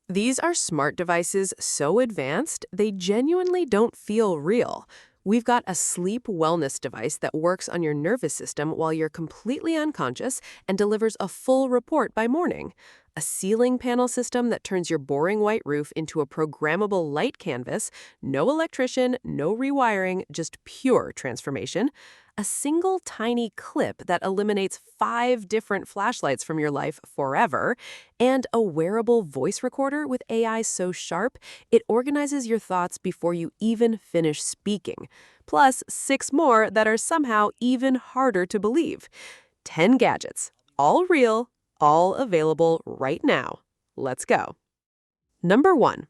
These are smart devices so advanced, they genuinely don't feel real. We've got a sleep wellness device that works on your nervous system while you're completely unconscious and delivers a full report by morning. A ceiling panel system that turns your boring white roof into a programmable light canvas. No electrician, no rewiring, just pure transformation. A single tiny clip that eliminates 5 different flashlights from your life forever. And a wearable voice recorder with AI so sharp, it organizes your thoughts before you even finish speaking. Plus 6 more that are somehow even harder to believe. 10 gadgets, all real, all available right now. Let's go. Number 1.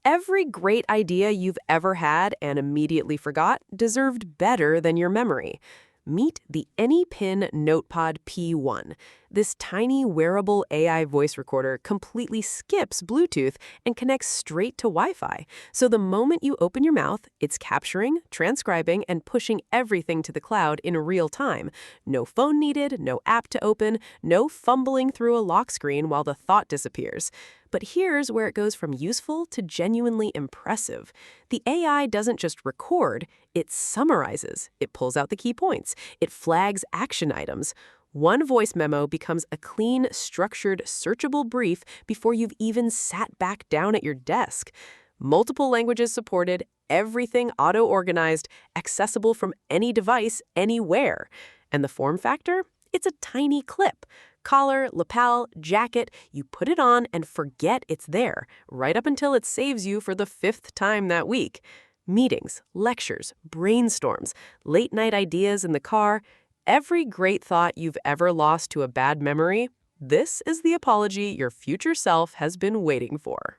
Every great idea you've ever had and immediately forgot deserved better than your memory. Meet the AnyPin Notepod P1. This tiny wearable AI voice recorder completely skips Bluetooth and connects straight to Wi-Fi. So the moment you open your mouth, it's capturing, transcribing, and pushing everything to the cloud in real time. No phone needed, no app to open, no fumbling through a lock screen while the thought disappears. But here's where it goes from useful to genuinely impressive. The AI doesn't just record, it summarizes. It pulls out the key points. It flags action items. One voice memo becomes a clean, structured, searchable brief before you've even sat back down at your desk. Multiple languages supported, everything auto-organized, accessible from any device, anywhere. And the form factor? It's a tiny clip. Collar, lapel, jacket, you put it on and forget it's there, right up until it saves you for the 5th time that week. Meetings, lectures, brainstorms, late-night ideas in the car, every great thought you've ever lost to a bad memory, this is the apology your future self has been waiting for.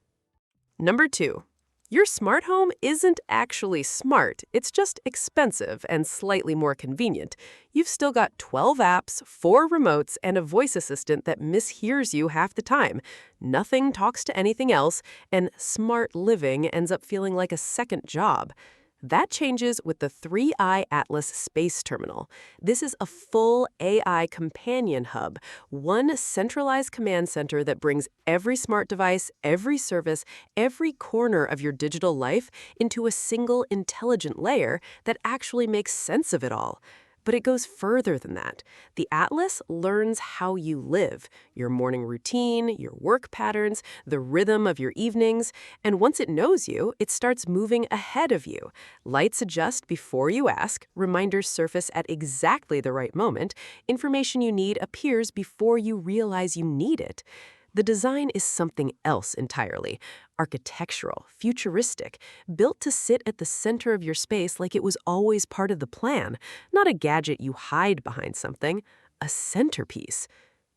Number 2. Your smart home isn't actually smart, it's just expensive and slightly more convenient. You've still got 12 apps, 4 remotes, and a voice assistant that mishears you half the time. Nothing talks to anything else, and smart living ends up feeling like a second job. That changes with the 3i Atlas Space Terminal. This is a full AI companion hub, one centralized command center that brings every smart device, every service, every corner of your digital life into a single intelligent layer that actually makes sense of it all. But it goes further than that. The Atlas learns how you live, your morning routine, your work patterns, the rhythm of your evenings, and once it knows you, it starts moving ahead of you. Lights adjust before you ask, reminders surface at exactly the right moment, information you need appears before you realize you need it. The design is something else entirely. Architectural, futuristic, built to sit at the center of your space like it was always part of the plan, not a gadget you hide behind something, a centerpiece.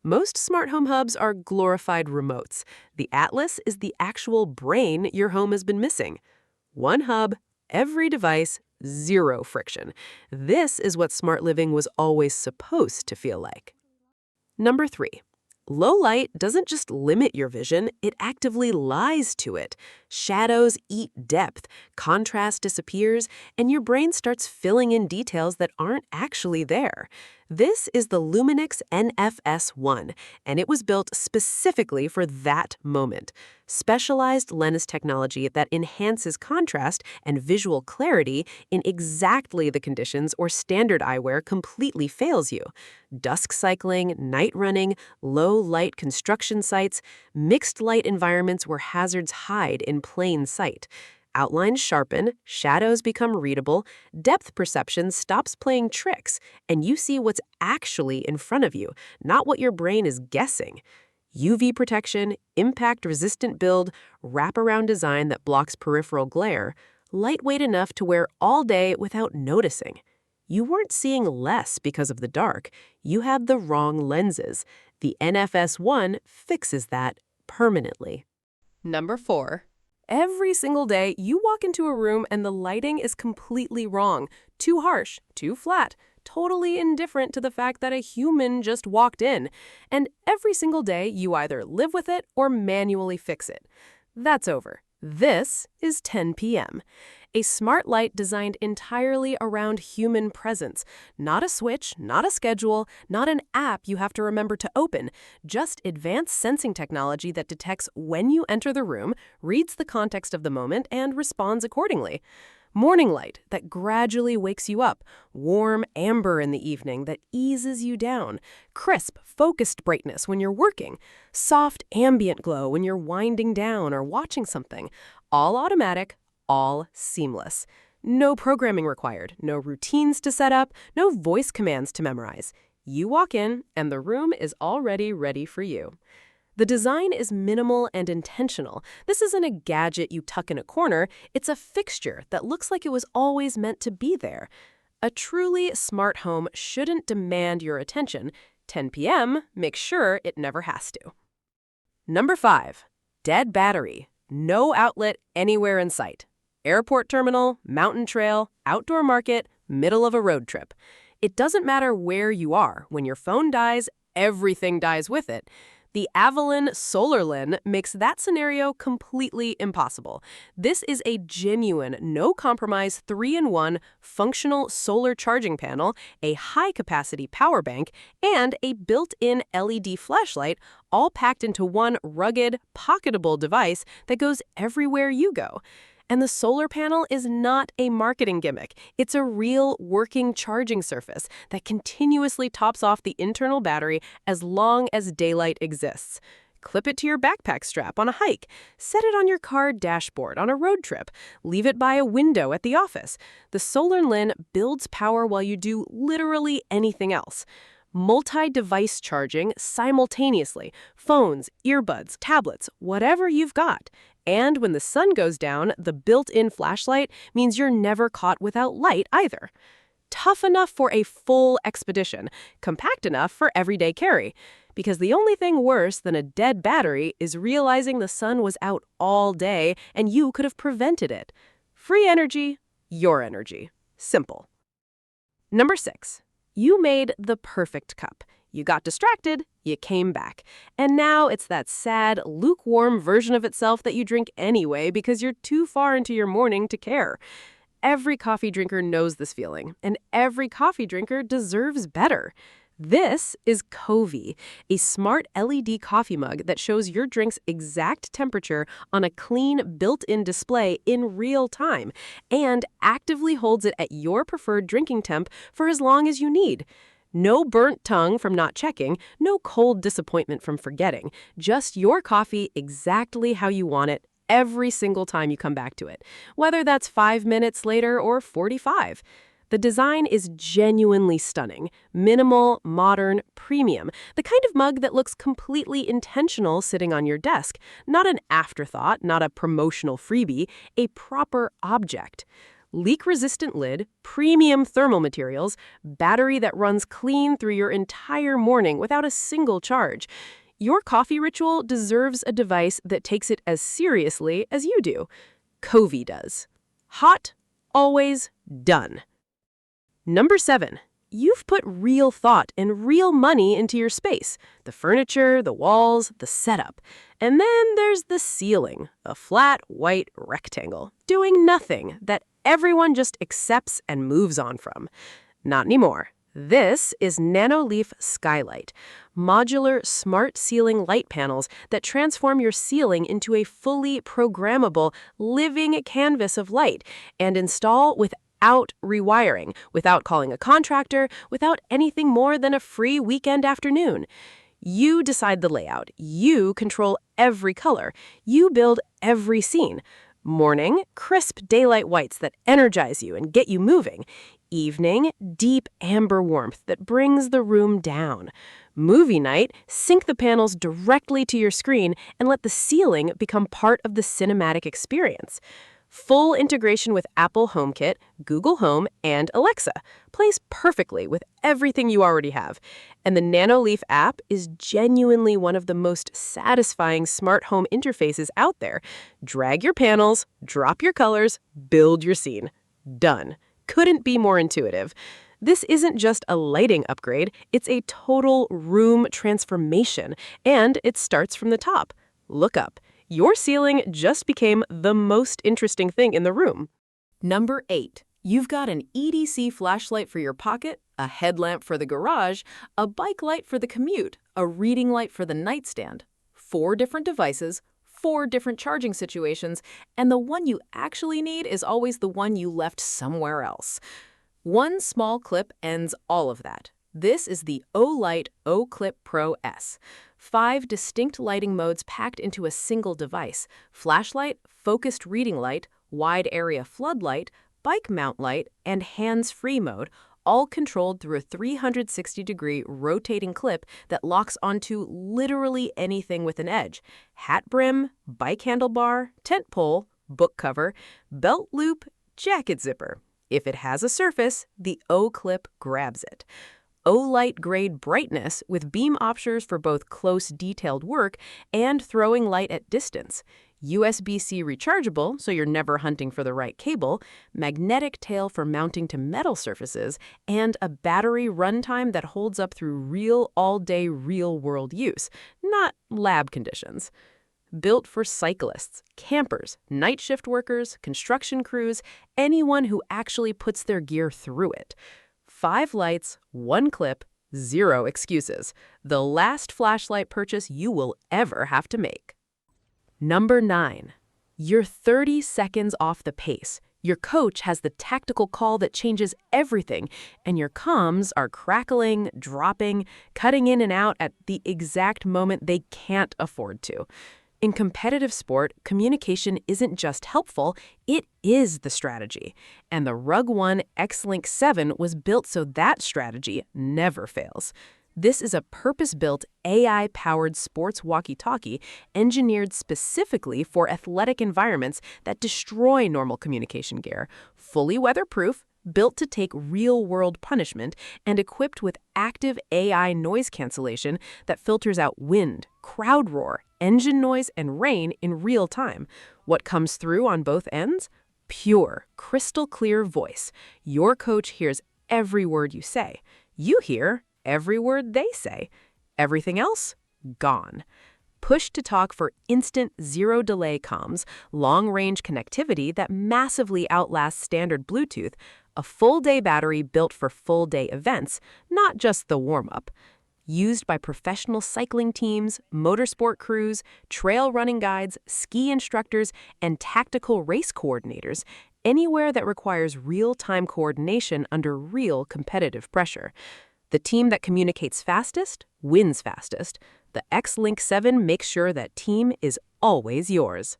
Most smart home hubs are glorified remotes. The Atlas is the actual brain your home has been missing. One hub, every device, zero friction. This is what smart living was always supposed to feel like. Number 3. Low light doesn't just limit your vision, it actively lies to it. Shadows eat depth, contrast disappears, and your brain starts filling in details that aren't actually there. This is the Luminix NFS1, and it was built specifically for that moment. Specialized lens technology that enhances contrast and visual clarity in exactly the conditions or standard eyewear completely fails you. Dusk cycling, night running, low light construction sites, mixed light environments where hazards hide in plain sight. Outlines sharpen, shadows become readable, depth perception stops playing tricks, and you see what's actually in front of you, not what your brain is guessing. UV protection, impact-resistant build, wraparound design that blocks peripheral glare, lightweight enough to wear all day without noticing. You weren't seeing less because of the dark. You had the wrong lenses. The NFS1 fixes that permanently. Number 4. Every single day, you walk into a room and the lighting is completely wrong. Too harsh, too flat, totally indifferent to the fact that a human just walked in. And every single day, you either live with it or manually fix it. That's over. This is 10 p.m., a smart light designed entirely around human presence. Not a switch, not a schedule, not an app you have to remember to open, just advanced sensing technology that detects when you enter the room, reads the context of the moment, and responds accordingly. Morning light that gradually wakes you up, warm amber in the evening that eases you down, crisp, focused brightness when you're working, soft ambient glow when you're winding down or watching something, all automatic, all seamless. No programming required, no routines to set up, no voice commands to memorize. You walk in and the room is already ready for you. The design is minimal and intentional. This isn't a gadget you tuck in a corner, it's a fixture that looks like it was always meant to be there. A truly smart home shouldn't demand your attention. 10 p.m. makes sure it never has to. Number 5. Dead battery. No outlet anywhere in sight. Airport terminal, mountain trail, outdoor market, middle of a road trip. It doesn't matter where you are. When your phone dies, everything dies with it. The Avelun Solar Lin makes that scenario completely impossible. This is a genuine, no-compromise 3-in-1 functional solar charging panel, a high-capacity power bank, and a built-in LED flashlight, all packed into one rugged, pocketable device that goes everywhere you go. And the solar panel is not a marketing gimmick. It's a real working charging surface that continuously tops off the internal battery as long as daylight exists. Clip it to your backpack strap on a hike. Set it on your car dashboard on a road trip. Leave it by a window at the office. The Solar Lin builds power while you do literally anything else. Multi-device charging simultaneously. Phones, earbuds, tablets, whatever you've got. And when the sun goes down, the built-in flashlight means you're never caught without light either. Tough enough for a full expedition, compact enough for everyday carry. Because the only thing worse than a dead battery is realizing the sun was out all day and you could have prevented it. Free energy, your energy. Simple. Number 6. You made the perfect cup. You got distracted, you came back. And now it's that sad, lukewarm version of itself that you drink anyway because you're too far into your morning to care. Every coffee drinker knows this feeling, and every coffee drinker deserves better. This is Kovi, a smart LED coffee mug that shows your drink's exact temperature on a clean, built-in display in real time and actively holds it at your preferred drinking temp for as long as you need. No burnt tongue from not checking, no cold disappointment from forgetting, just your coffee exactly how you want it every single time you come back to it, whether that's 5 minutes later or 45. The design is genuinely stunning, minimal, modern, premium, the kind of mug that looks completely intentional sitting on your desk, not an afterthought, not a promotional freebie, a proper object. Leak-resistant lid, premium thermal materials, battery that runs clean through your entire morning without a single charge. Your coffee ritual deserves a device that takes it as seriously as you do. Covee does. Hot, always, done. Number 7. You've put real thought and real money into your space. The furniture, the walls, the setup. And then there's the ceiling, a flat, white rectangle, doing nothing that everyone just accepts and moves on from. Not anymore. This is Nanoleaf Skylight, modular smart ceiling light panels that transform your ceiling into a fully programmable, living canvas of light and install without rewiring, without calling a contractor, without anything more than a free weekend afternoon. You decide the layout. You control every color. You build every scene. Morning, crisp daylight whites that energize you and get you moving. Evening, deep amber warmth that brings the room down. Movie night, sync the panels directly to your screen and let the ceiling become part of the cinematic experience. Full integration with Apple HomeKit, Google Home, and Alexa. Plays perfectly with everything you already have. And the Nanoleaf app is genuinely one of the most satisfying smart home interfaces out there. Drag your panels, drop your colors, build your scene. Done. Couldn't be more intuitive. This isn't just a lighting upgrade, it's a total room transformation, and it starts from the top. Look up. Your ceiling just became the most interesting thing in the room. Number 8. You've got an EDC flashlight for your pocket, a headlamp for the garage, a bike light for the commute, a reading light for the nightstand. 4 different devices, 4 different charging situations, and the one you actually need is always the one you left somewhere else. One small clip ends all of that. This is the Olight Oclip Pro S. 5 distinct lighting modes packed into a single device: flashlight, focused reading light, wide area floodlight, bike mount light, and hands-free mode, all controlled through a 360-degree rotating clip that locks onto literally anything with an edge: hat brim, bike handlebar, tent pole, book cover, belt loop, jacket zipper. If it has a surface, the O-clip grabs it. Olight grade brightness with beam options for both close detailed work and throwing light at distance. USB-C rechargeable, so you're never hunting for the right cable, magnetic tail for mounting to metal surfaces, and a battery runtime that holds up through real all-day real-world use, not lab conditions. Built for cyclists, campers, night shift workers, construction crews, anyone who actually puts their gear through it. 5 lights, 1 clip, 0 excuses. The last flashlight purchase you will ever have to make. Number 9. You're 30 seconds off the pace. Your coach has the tactical call that changes everything, and your comms are crackling, dropping, cutting in and out at the exact moment they can't afford to. In competitive sport, communication isn't just helpful, it is the strategy. And the RugOne Xlink 7 was built so that strategy never fails. This is a purpose-built, AI-powered sports walkie-talkie engineered specifically for athletic environments that destroy normal communication gear, fully weatherproof, built to take real-world punishment, and equipped with active AI noise cancellation that filters out wind, crowd roar, engine noise, and rain in real time. What comes through on both ends? Pure, crystal-clear voice. Your coach hears every word you say. You hear every word they say. Everything else? Gone. Push to talk for instant zero-delay comms, long-range connectivity that massively outlasts standard Bluetooth, a full-day battery built for full-day events, not just the warm-up. Used by professional cycling teams, motorsport crews, trail running guides, ski instructors, and tactical race coordinators, anywhere that requires real-time coordination under real competitive pressure. The team that communicates fastest wins fastest. The Xlink 7 makes sure that team is always yours.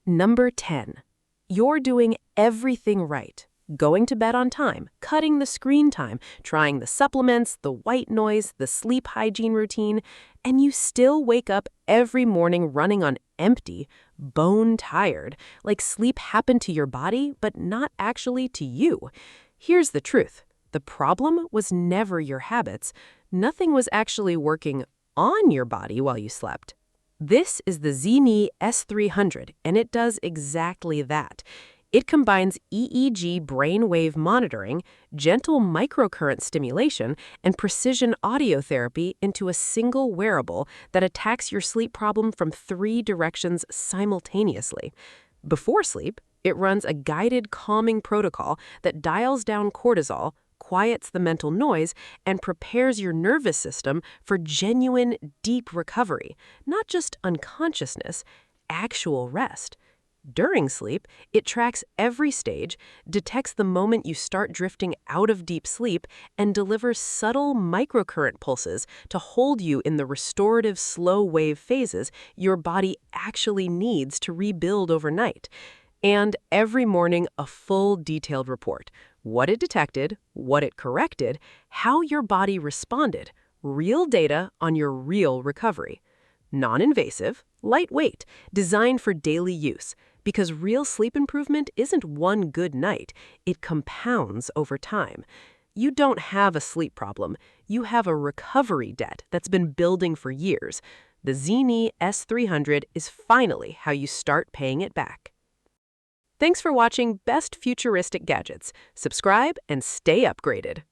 Number 10. You're doing everything right. Going to bed on time, cutting the screen time, trying the supplements, the white noise, the sleep hygiene routine, and you still wake up every morning running on empty, bone tired, like sleep happened to your body, but not actually to you. Here's the truth. The problem was never your habits. Nothing was actually working on your body while you slept. This is the Zeni S300, and it does exactly that. It combines EEG brainwave monitoring, gentle microcurrent stimulation, and precision audio therapy into a single wearable that attacks your sleep problem from 3 directions simultaneously. Before sleep, it runs a guided calming protocol that dials down cortisol, quiets the mental noise, and prepares your nervous system for genuine, deep recovery, not just unconsciousness, actual rest. During sleep, it tracks every stage, detects the moment you start drifting out of deep sleep, and delivers subtle microcurrent pulses to hold you in the restorative slow wave phases your body actually needs to rebuild overnight. And every morning, a full detailed report. What it detected, what it corrected, how your body responded. Real data on your real recovery. Non-invasive, lightweight, designed for daily use. Because real sleep improvement isn't one good night, it compounds over time. You don't have a sleep problem, you have a recovery debt that's been building for years. The Zeni S300 is finally how you start paying it back. Thanks for watching Best Futuristic Gadgets. Subscribe and stay upgraded.